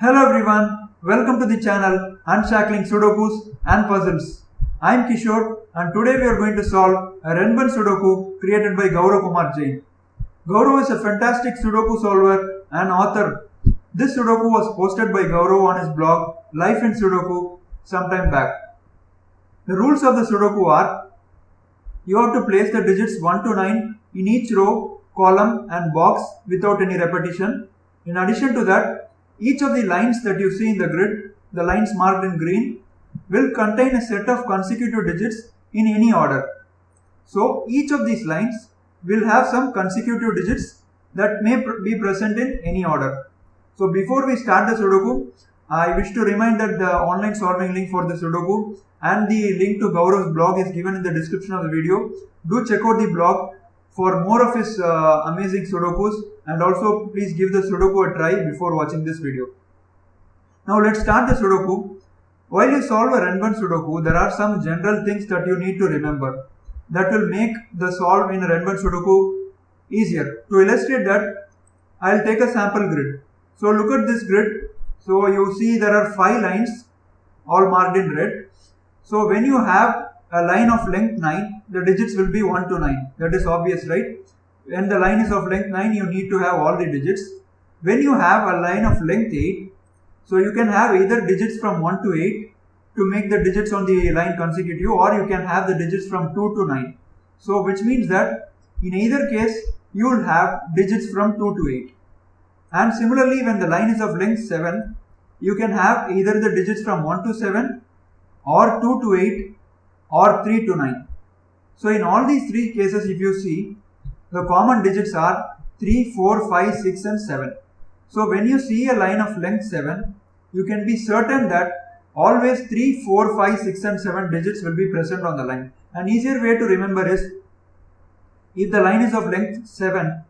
Hello everyone, welcome to the channel Unshackling Sudokus and Puzzles. I am Kishore and today we are going to solve a Renban Sudoku created by Gaurav Kumar Jain. Gaurav is a fantastic Sudoku solver and author. This Sudoku was posted by Gaurav on his blog Life in Sudoku sometime back. The rules of the Sudoku are: you have to place the digits 1 to 9 in each row, column and box without any repetition. In addition to that, each of the lines that you see in the grid, the lines marked in green, will contain a set of consecutive digits in any order. So each of these lines will have some consecutive digits that may be present in any order. So before we start the Sudoku, I wish to remind that the online solving link for the Sudoku and the link to Gaurav's blog is given in the description of the video. Do check out the blog for more of his amazing Sudokus, and also please give the Sudoku a try before watching this video. Now let's start the Sudoku. While you solve a Renban Sudoku, there are some general things that you need to remember that will make the solve in a Renban Sudoku easier. To illustrate that, I'll take a sample grid. So look at this grid. So you see there are 5 lines all marked in red. So when you have a line of length 9, the digits will be 1 to 9. That is obvious, right? When the line is of length 9, you need to have all the digits. When you have a line of length 8, so you can have either digits from 1 to 8 to make the digits on the line consecutive, or you can have the digits from 2 to 9. So which means that in either case, you will have digits from 2 to 8. And similarly, when the line is of length 7, you can have either the digits from 1 to 7 or 2 to 8 or 3 to 9. So in all these 3 cases, if you see, the common digits are 3, 4, 5, 6 and 7. So when you see a line of length 7, you can be certain that always 3, 4, 5, 6 and 7 digits will be present on the line. An easier way to remember is, if the line is of length 7,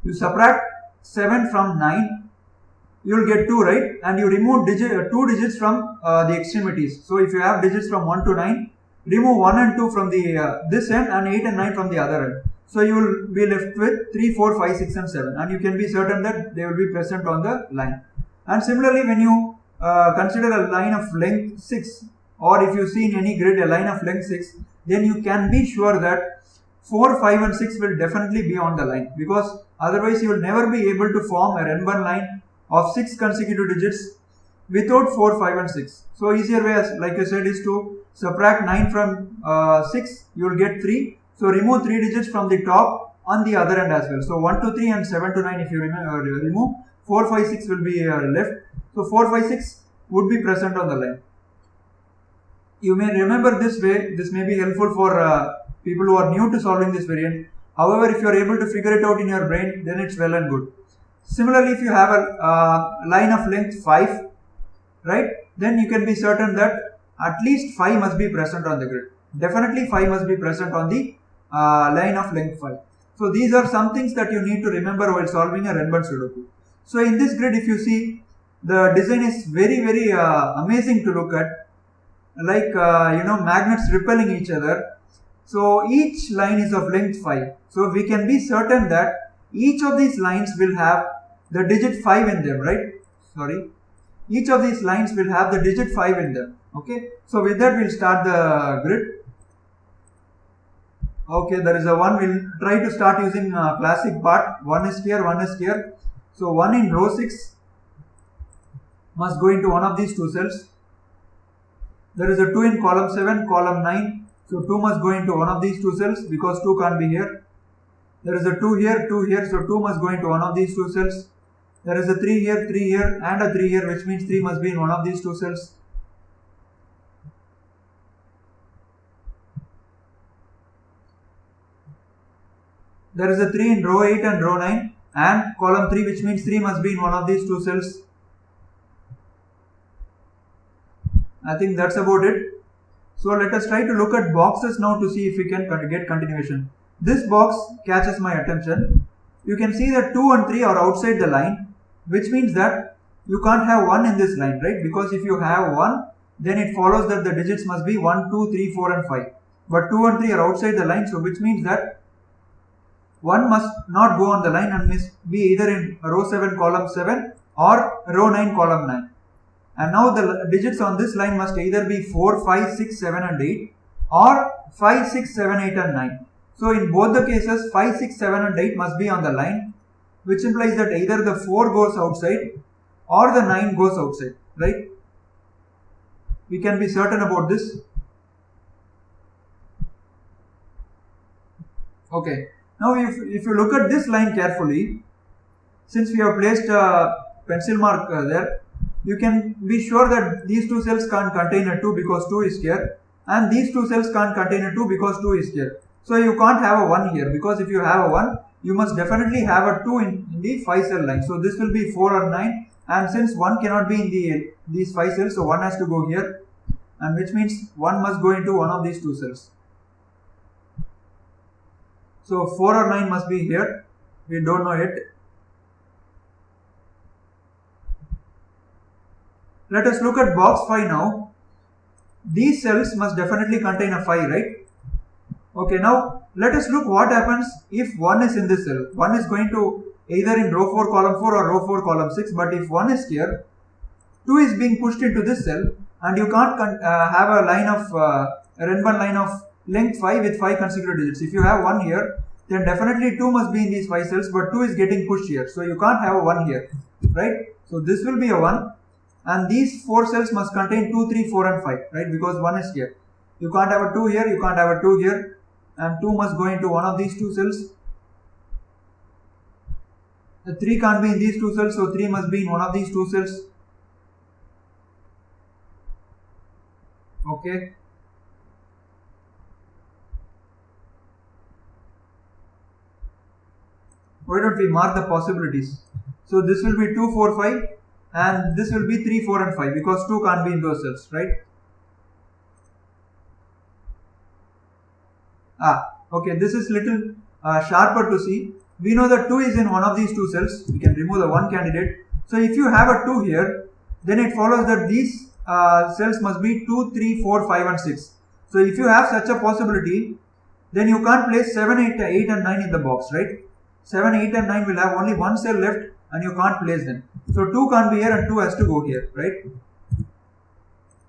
you subtract 7 from 9, you will get 2, right? And you remove 2 digits from the extremities. So if you have digits from 1 to 9, remove 1 and 2 from the this end and 8 and 9 from the other end. So you will be left with 3, 4, 5, 6 and 7, and you can be certain that they will be present on the line. And similarly, when you consider a line of length 6, or if you see in any grid a line of length 6, then you can be sure that 4, 5 and 6 will definitely be on the line, because otherwise you will never be able to form a Renban line of 6 consecutive digits without 4, 5 and 6. So easier way, as like I said, is to subtract 9 from 6, you will get 3. So remove 3 digits from the top on the other end as well. So 1 to 3 and 7 to 9, if you remove, 4, 5, 6 will be left. So 4, 5, 6 would be present on the line. You may remember this way. This may be helpful for people who are new to solving this variant. However, if you are able to figure it out in your brain, then it's well and good. Similarly, if you have a line of length 5, right, then you can be certain that at least 5 must be present on the grid. Definitely 5 must be present on the line of length 5. So these are some things that you need to remember while solving a Renban Sudoku. So in this grid, if you see, the design is very amazing to look at, like magnets repelling each other. So each line is of length 5. So we can be certain that each of these lines will have the digit 5 in them, right? Each of these lines will have the digit 5 in them. Okay. So with that, we'll start the grid. Okay, there is a 1. We'll try to start using classic part. 1 is here, 1 is here. So 1 in row 6 must go into one of these 2 cells. There is a 2 in column 7, column 9. So 2 must go into one of these 2 cells because 2 can't be here. There is a 2 here, 2 here. So 2 must go into one of these 2 cells. There is a 3 here, 3 here and a 3 here, which means 3 must be in one of these 2 cells. There is a 3 in row 8 and row 9 and column 3, which means 3 must be in one of these 2 cells. I think that's about it. So let us try to look at boxes now to see if we can get continuation. This box catches my attention. You can see that 2 and 3 are outside the line, which means that you can't have 1 in this line, right? Because if you have 1, then it follows that the digits must be 1, 2, 3, 4 and 5. But 2 and 3 are outside the line, so which means that 1 must not go on the line and must be either in row 7 column 7 or row 9 column 9. and now the digits on this line must either be 4, 5, 6, 7 and 8 or 5, 6, 7, 8 and 9. So in both the cases 5, 6, 7 and 8 must be on the line, which implies that either the 4 goes outside or the 9 goes outside, right? We can be certain about this. Okay, now if you look at this line carefully, since we have placed a pencil mark there, you can be sure that these two cells can't contain a 2 because 2 is here, and these two cells can't contain a 2 because 2 is here. So you can't have a 1 here, because if you have a 1, you must definitely have a 2 in the 5 cell line. So this will be 4 or 9, and since 1 cannot be in these 5 cells, so 1 has to go here, and which means 1 must go into one of these 2 cells. So 4 or 9 must be here, we don't know yet. Let us look at box 5 now. These cells must definitely contain a 5, right? Okay, now let us look what happens if 1 is in this cell. 1 is going to either in row 4 column 4 or row 4 column 6, but if 1 is here, 2 is being pushed into this cell, and you can't have a line of a Renban line of length 5 with 5 consecutive digits. If you have 1 here, then definitely 2 must be in these 5 cells, but 2 is getting pushed here, so you can't have a 1 here, right? So this will be a 1, and these 4 cells must contain 2, 3, 4 and 5, right? Because 1 is here. You can't have a 2 here, you can't have a 2 here, and 2 must go into one of these 2 cells. The 3 can't be in these 2 cells, so 3 must be in one of these 2 cells. Okay. Why don't we mark the possibilities? So this will be 2, 4, 5, and this will be 3, 4 and 5, because 2 can't be in those cells, right? Okay, this is little sharper to see. We know that 2 is in one of these 2 cells. We can remove the 1 candidate. So if you have a 2 here, then it follows that these cells must be 2, 3, 4, 5 and 6. So if you have such a possibility, then you can't place 7, 8 and 9 in the box, right? 7, 8 and 9 will have only one cell left, and you can't place them. So 2 can't be here and 2 has to go here, right?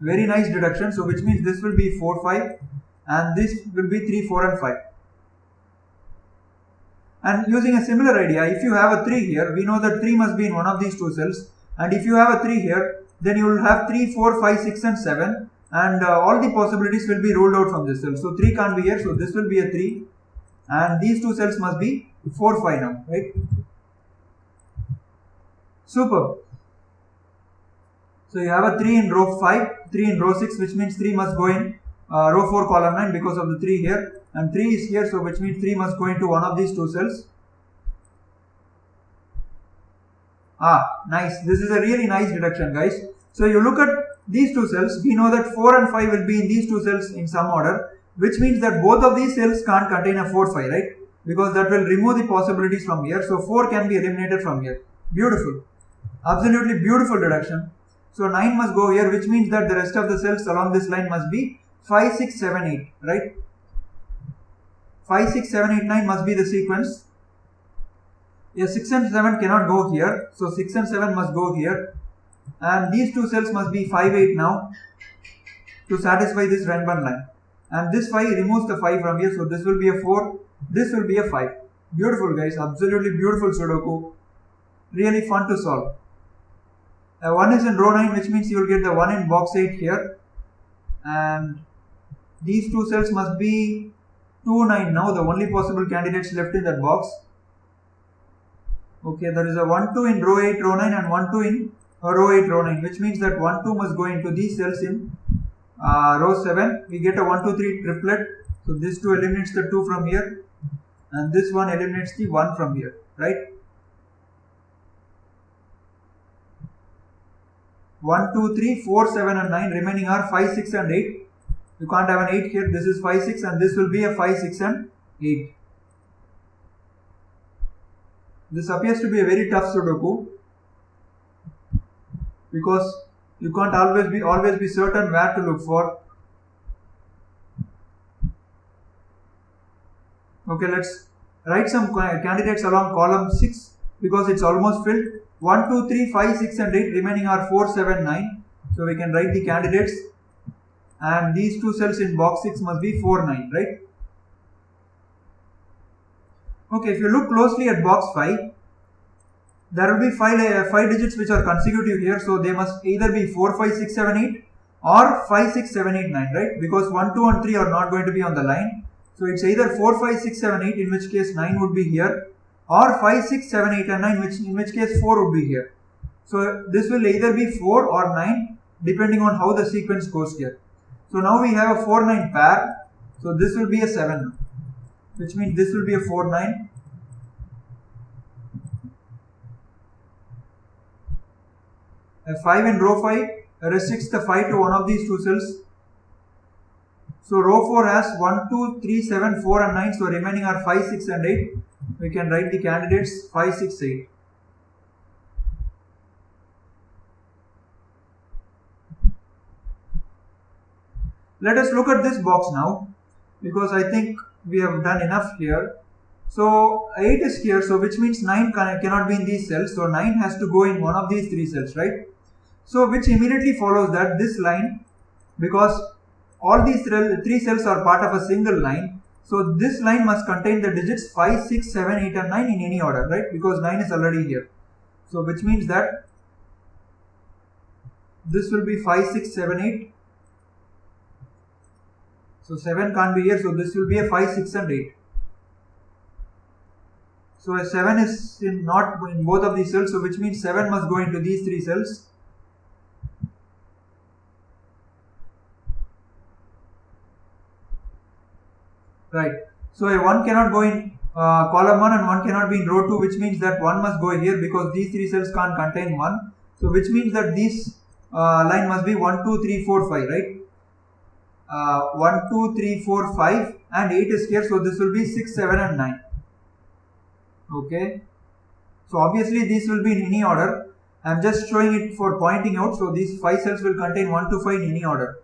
Very nice deduction. So which means this will be 4, 5 and this will be 3, 4 and 5. And using a similar idea, if you have a 3 here, we know that 3 must be in one of these 2 cells, and if you have a 3 here, then you will have 3, 4, 5, 6 and 7, and all the possibilities will be ruled out from this cell. So 3 can't be here, so this will be a 3, and these 2 cells must be 4, 5 now, right? Superb. So you have a 3 in row 5, 3 in row 6, which means 3 must go in row 4 column 9 because of the 3 here, and 3 is here, so which means 3 must go into one of these 2 cells. Nice. This is a really nice deduction, guys. So you look at these 2 cells, we know that 4 and 5 will be in these 2 cells in some order, which means that both of these cells can't contain a 4, 5, right? Because that will remove the possibilities from here. So 4 can be eliminated from here. Beautiful. Absolutely beautiful deduction. So 9 must go here, which means that the rest of the cells along this line must be 5, 6, 7, 8, right? 5, 6, 7, 8, 9 must be the sequence. Yes, 6 and 7 cannot go here. So 6 and 7 must go here. And these 2 cells must be 5, 8 now to satisfy this Renban line. And this 5 removes the 5 from here. So this will be a 4. This will be a 5. Beautiful, guys. Absolutely beautiful Sudoku. Really fun to solve. 1 is in row 9, which means you will get the 1 in box 8 here. And these 2 cells must be 2, 9 now. The only possible candidates left in that box. Okay, there is a 1, 2 in row 8, row 9 and 1, 2 in row 8, row 9, which means that 1, 2 must go into these cells in row 7. We get a 1, 2, 3 triplet. So this 2 eliminates the 2 from here, and this one eliminates the 1 from here, right? 1, 2, 3, 4, 7 and 9. Remaining are 5, 6 and 8. You can't have an 8 here. This is 5, 6 and this will be a 5, 6 and 8. This appears to be a very tough Sudoku because you can't always be certain where to look for. Okay, let's write some candidates along column 6 because it's almost filled. 1, 2, 3, 5, 6 and 8. Remaining are 4, 7, 9. So we can write the candidates, and these two cells in box 6 must be 4, 9, right? Okay, if you look closely at box 5, there will be 5 digits which are consecutive here, so they must either be 4, 5, 6, 7, 8 or 5, 6, 7, 8, 9, right? Because 1, 2 and 3 are not going to be on the line. So it's either 4, 5, 6, 7, 8, in which case 9 would be here, or 5, 6, 7, 8 and 9, in which case 4 would be here. So this will either be 4 or 9 depending on how the sequence goes here. So now we have a 4, 9 pair. So this will be a 7, which means this will be a 4, 9. A 5 in row 5 restricts the 5 to one of these two cells. So row 4 has 1, 2, 3, 7, 4 and 9. So remaining are 5, 6 and 8. We can write the candidates 5, 6, 8. Let us look at this box now, because I think we have done enough here. So 8 is here, so which means 9 cannot be in these cells. So 9 has to go in one of these 3 cells, right? So which immediately follows that this line, because all these 3 cells are part of a single line, so this line must contain the digits 5, 6, 7, 8 and 9 in any order, right? Because 9 is already here. So which means that this will be 5, 6, 7, 8. So 7 can't be here, so this will be a 5, 6 and 8. So a 7 is not in both of these cells, so which means 7 must go into these 3 cells. Right. So a 1 cannot go in column 1 and 1 cannot be in row 2, which means that 1 must go here because these 3 cells can't contain 1. So which means that this line must be 1, 2, 3, 4, 5, right? 1, 2, 3, 4, 5 and 8 is here, so this will be 6, 7 and 9. Okay. So obviously these will be in any order. I am just showing it for pointing out. So these 5 cells will contain 1 to 5 in any order.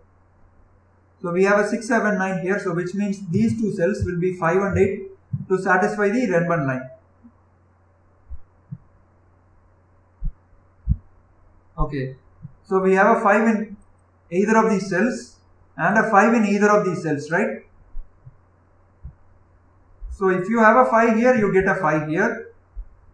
So we have a 6, 7, 9 here, so which means these 2 cells will be 5 and 8 to satisfy the Renban line. Okay. So we have a 5 in either of these cells and a 5 in either of these cells, right? So if you have a 5 here, you get a 5 here,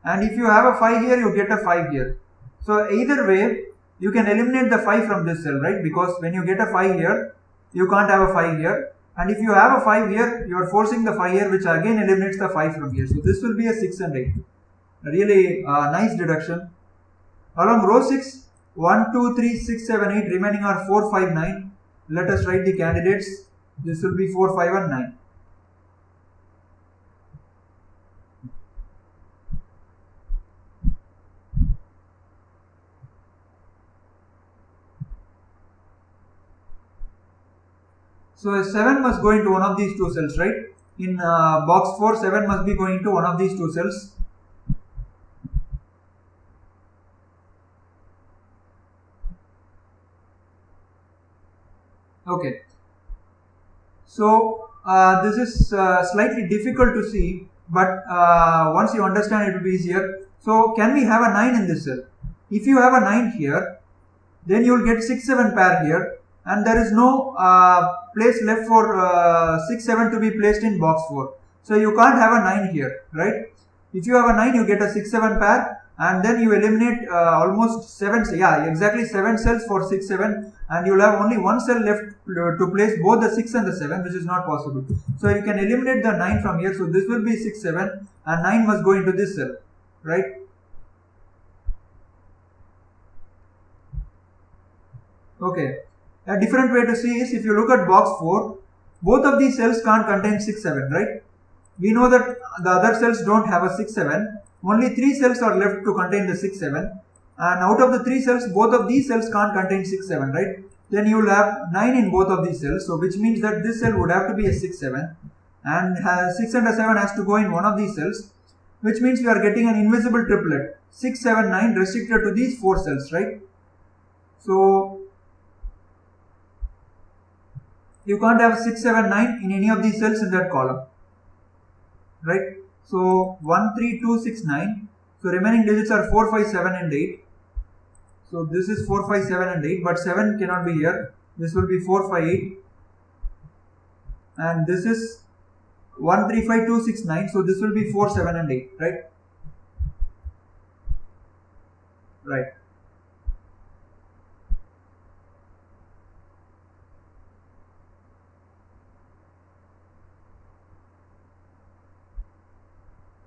and if you have a 5 here, you get a 5 here. So either way, you can eliminate the 5 from this cell, right? Because when you get a 5 here, you can't have a 5 here, and if you have a 5 here, you are forcing the 5 here, which again eliminates the 5 from here. So this will be a 6 and 8. A really nice deduction. Along row 6, 1, 2, 3, 6, 7, 8, remaining are 4, 5, 9. Let us write the candidates. This will be 4, 5 and 9. So a 7 must go into one of these 2 cells, right? In box 4, 7 must be going into one of these 2 cells. Okay. So this is slightly difficult to see, but once you understand it will be easier. So can we have a 9 in this cell? If you have a 9 here, then you will get 6, 7 pair here, and there is no place left for 6, 7 to be placed in box 4. So you can't have a 9 here, right? If you have a 9, you get a 6, 7 pair, and then you eliminate almost 7, yeah, exactly 7 cells for 6, 7, and you will have only one cell left to place both the 6 and the 7, which is not possible. So you can eliminate the 9 from here. So this will be 6, 7, and 9 must go into this cell, right? Okay. A different way to see is if you look at box 4, both of these cells can't contain 6, 7, right? We know that the other cells don't have a 6, 7. Only 3 cells are left to contain the 6, 7. And out of the 3 cells, both of these cells can't contain 6, 7, right? Then you will have 9 in both of these cells. So which means that this cell would have to be a 6, 7. And 6 and a 7 has to go in one of these cells. Which means we are getting an invisible triplet. 6, 7, 9 restricted to these 4 cells, right? So you can't have 6, 7, 9 in any of these cells in that column, right? So 1, 3, 2, 6, 9. So remaining digits are 4, 5, 7 and 8. So this is 4, 5, 7 and 8, but 7 cannot be here. This will be 4, 5, 8. And this is 1, 3, 5, 2, 6, 9. So this will be 4, 7 and 8, right? Right.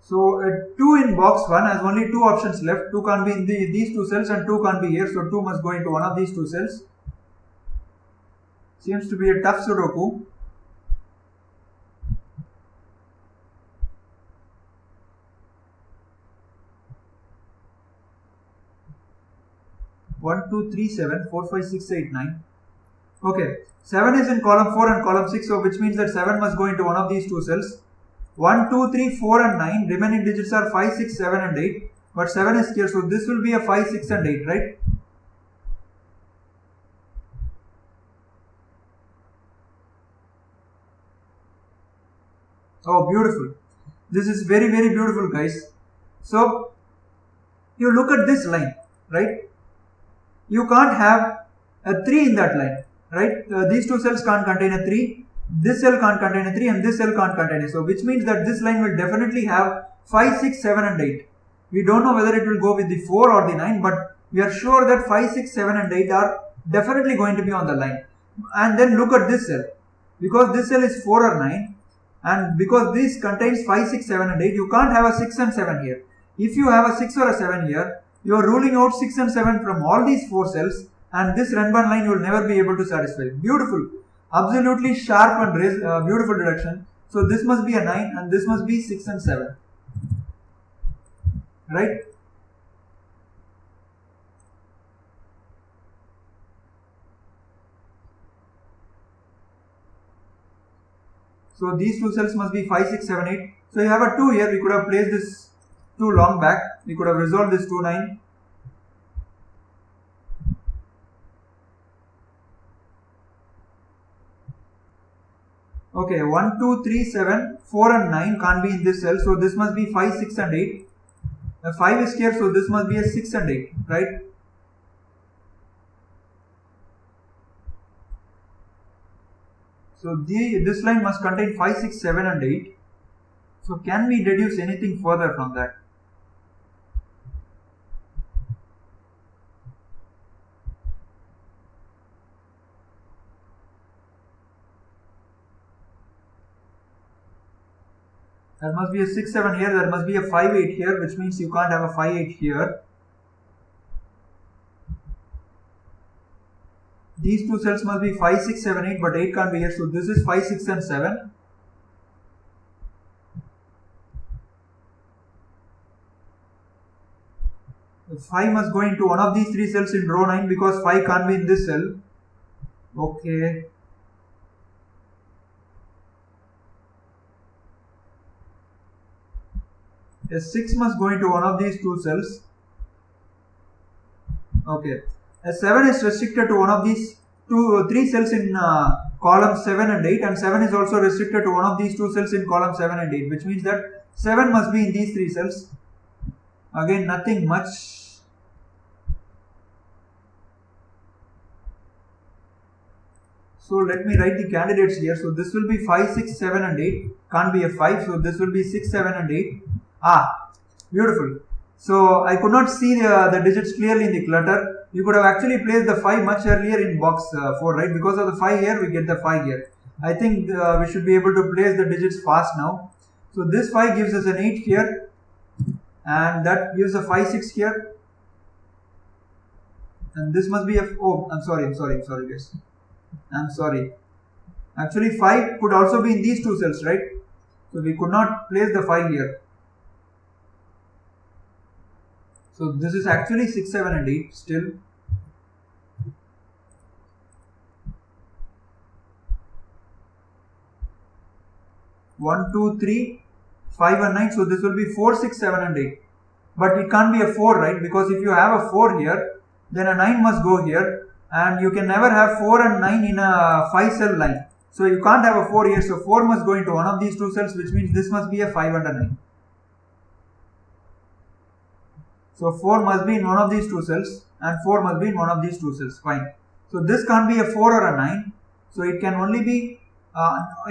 So 2 in box 1 has only 2 options left. 2 can't be in these 2 cells and 2 can't be here. So 2 must go into one of these 2 cells. Seems to be a tough Sudoku. One, 2, 3, 7, 4, 5, 6, 8, 9. Okay, 7 is in column 4 and column 6, so which means that 7 must go into one of these 2 cells. 1, 2, 3, 4 and 9, remaining digits are 5, 6, 7 and 8, but 7 is here, so this will be a 5, 6 and 8, right? Oh, beautiful. This is very, very beautiful, guys. So, you look at this line, right? You can't have a 3 in that line, right? These 2 cells can't contain a 3. This cell can't contain a 3 and this cell can't contain a. So which means that this line will definitely have 5, 6, 7 and 8. We don't know whether it will go with the 4 or the 9, but we are sure that 5, 6, 7 and 8 are definitely going to be on the line. And then look at this cell. Because this cell is 4 or 9 and because this contains 5, 6, 7 and 8, you can't have a 6 and 7 here. If you have a 6 or a 7 here, you are ruling out 6 and 7 from all these 4 cells and this Renban line you will never be able to satisfy. Beautiful. Absolutely sharp and beautiful deduction. So this must be a 9 and this must be 6 and 7. Right? So these 2 cells must be 5, 6, 7, 8. So you have a 2 here. We could have placed this 2 long back. We could have resolved this 2, 9. Okay, 1, 2, 3, 7, 4 and 9 can't be in this cell. So this must be 5, 6 and 8. 5 is here, so this must be a 6 and 8, right? So this line must contain 5, 6, 7 and 8. So can we deduce anything further from that? There must be a 6, 7 here, there must be a 5, 8 here, which means you can't have a 5, 8 here. These 2 cells must be 5, 6, 7, 8, but 8 can't be here, so this is 5, 6 and 7. The 5 must go into one of these 3 cells in row 9 because 5 can't be in this cell. Okay. A 6 must go into one of these 2 cells. Okay. A 7 is restricted to one of these 3 cells in column 7 and 8, and 7 is also restricted to one of these 2 cells in column 7 and 8, which means that 7 must be in these 3 cells. Again, nothing much. So let me write the candidates here. So this will be 5, 6, 7 and 8. Can't be a 5. So this will be 6, 7 and 8. Ah, beautiful. So I could not see the digits clearly in the clutter. You could have actually placed the 5 much earlier in box 4, right? Because of the 5 here, we get the 5 here. I think we should be able to place the digits fast now. So this 5 gives us an 8 here. And that gives a 5, 6 here. And this must be a, oh, I'm sorry guys. I'm sorry. Actually 5 could also be in these 2 cells, right? So we could not place the 5 here. So this is actually 6, 7 and 8 still. One, 2, 3, 5 and 9. So this will be 4, 6, 7 and 8. But it can't be a 4, right? Because if you have a 4 here, then a 9 must go here. And you can never have 4 and 9 in a 5 cell line. So you can't have a 4 here. So 4 must go into one of these 2 cells, which means this must be a 5 and a 9. So 4 must be in one of these 2 cells and 4 must be in one of these two cells. Fine. So this can't be a 4 or a 9. So it can only be,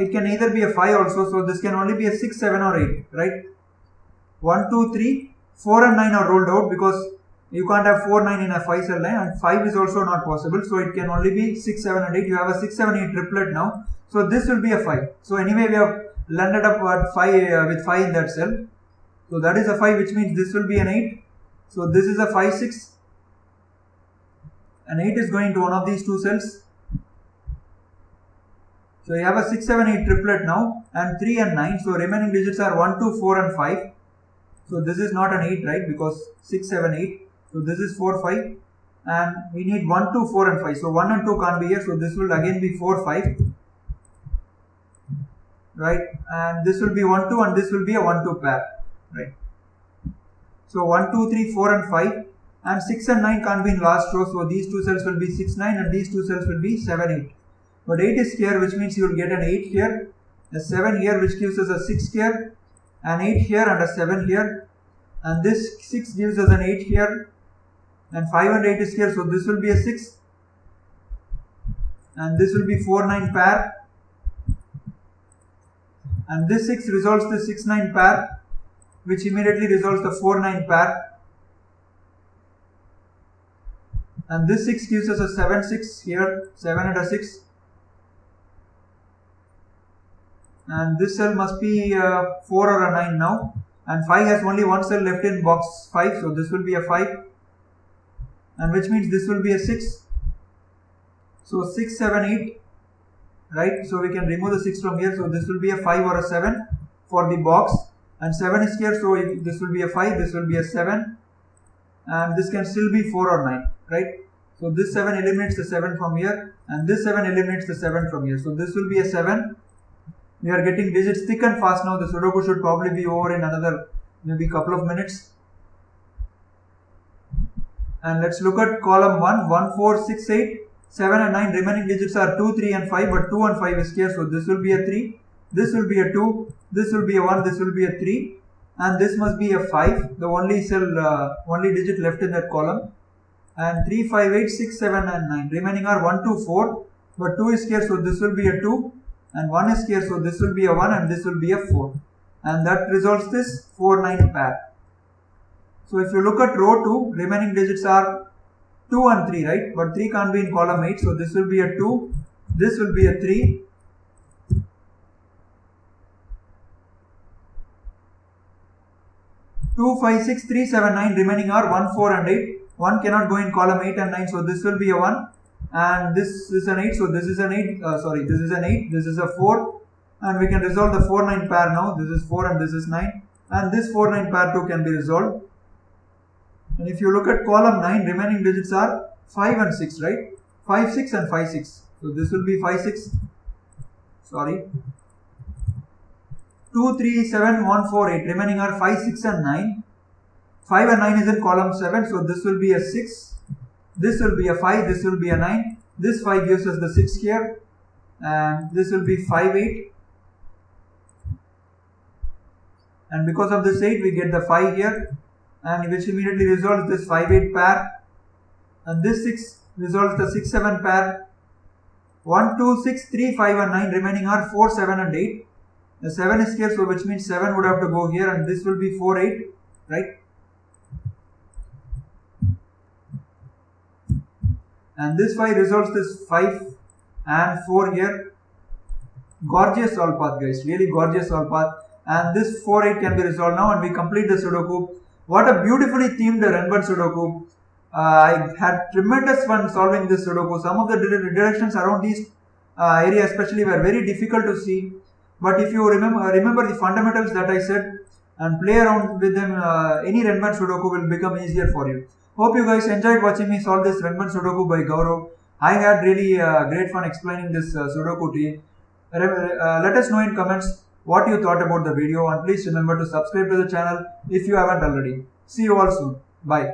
it can either be a 5 also. So this can only be a 6, 7 or 8, right? 1, 2, 3, 4 and 9 are rolled out because you can't have 4, 9 in a 5 cell line, and 5 is also not possible. So it can only be 6, 7 and 8. You have a 6, 7, 8 triplet now. So this will be a 5. So anyway, we have landed up at 5 with 5 in that cell. So that is a 5, which means this will be an 8. So this is a 5, 6. And 8 is going to one of these two cells. So you have a 6, 7, 8 triplet now, and 3 and 9. So remaining digits are 1, 2, 4 and 5. So this is not an 8, right? Because 6, 7, 8. So this is 4, 5. And we need 1, 2, 4 and 5. So 1 and 2 can't be here. So this will again be 4, 5. Right? And this will be 1, 2 and this will be a 1, 2 pair. Right? So 1, 2, 3, 4 and 5. And 6 and 9 can't be in last row. So these two cells will be 6, 9 and these two cells will be 7, 8. But 8 is here, which means you will get an 8 here, a 7 here, which gives us a 6 here, an 8 here and a 7 here. And this 6 gives us an 8 here. And 5 and 8 is here. So this will be a 6. And this will be 4, 9 pair. And this 6 resolves the 6, 9 pair, which immediately resolves the 4, 9 pair. And this 6 gives us a 7, 6 here, 7 and a 6. And this cell must be a 4 or a 9 now. And 5 has only one cell left in box 5. So this will be a 5. And which means this will be a 6. So 6, 7, 8. Right? So we can remove the 6 from here. So this will be a 5 or a 7 for the box. And 7 is here. So this will be a 5. This will be a 7. And this can still be 4 or 9. Right? So this 7 eliminates the 7 from here. And this 7 eliminates the 7 from here. So this will be a 7. We are getting digits thick and fast now. The Sudoku should probably be over in another maybe couple of minutes. And let's look at column 1. 1, 4, 6, 8, 7 and 9. Remaining digits are 2, 3 and 5. But 2 and 5 is here. So this will be a 3. This will be a 2. This will be a 1. This will be a 3. And this must be a 5. The only cell, only digit left in that column. And 3, 5, 8, 6, 7 and 9. Remaining are 1, 2, 4. But 2 is here. So this will be a 2. And 1 is here, so this will be a 1 and this will be a 4. And that resolves this 4, 9 pair. So if you look at row 2, remaining digits are 2 and 3, right? But 3 can't be in column 8, so this will be a 2, this will be a 3. Two, 5, 6, 3, 7, 9. Remaining are 1, 4 and 8. 1 cannot go in column 8 and 9, so this will be a 1. And this is an 8, so this is an 8, this is an 8, this is a 4, and we can resolve the 4, 9 pair now. This is 4 and this is 9, and this 4, 9 pair too can be resolved. And if you look at column 9, remaining digits are 5 and 6, right? 5, 6 and 5, 6. So this will be 5, 6, 2, 3, 7, 1, 4, 8. Remaining are 5, 6 and 9. 5 and 9 is in column 7, so this will be a 6. This will be a 5, this will be a 9. This 5 gives us the 6 here. And this will be 5, 8. And because of this 8, we get the 5 here. And which immediately resolves this 5, 8 pair. And this 6 resolves the 6, 7 pair. 1, 2, 6, 3, 5 and 9. Remaining are 4, 7 and 8. The 7 is here, so which means 7 would have to go here. And this will be 4, 8. Right? And this 5 resolves this 5 and 4 here. Gorgeous solve path, guys. Really gorgeous solve path. And this 4, 8 can be resolved now, and we complete the Sudoku. What a beautifully themed Renban Sudoku. I had tremendous fun solving this Sudoku. Some of the directions around these area especially were very difficult to see. But if you remember the fundamentals that I said and play around with them, any Renban Sudoku will become easier for you. Hope you guys enjoyed watching me solve this Renban Sudoku by Gaurav. I had really great fun explaining this Sudoku to you. Let us know in comments what you thought about the video, and please remember to subscribe to the channel if you haven't already. See you all soon. Bye.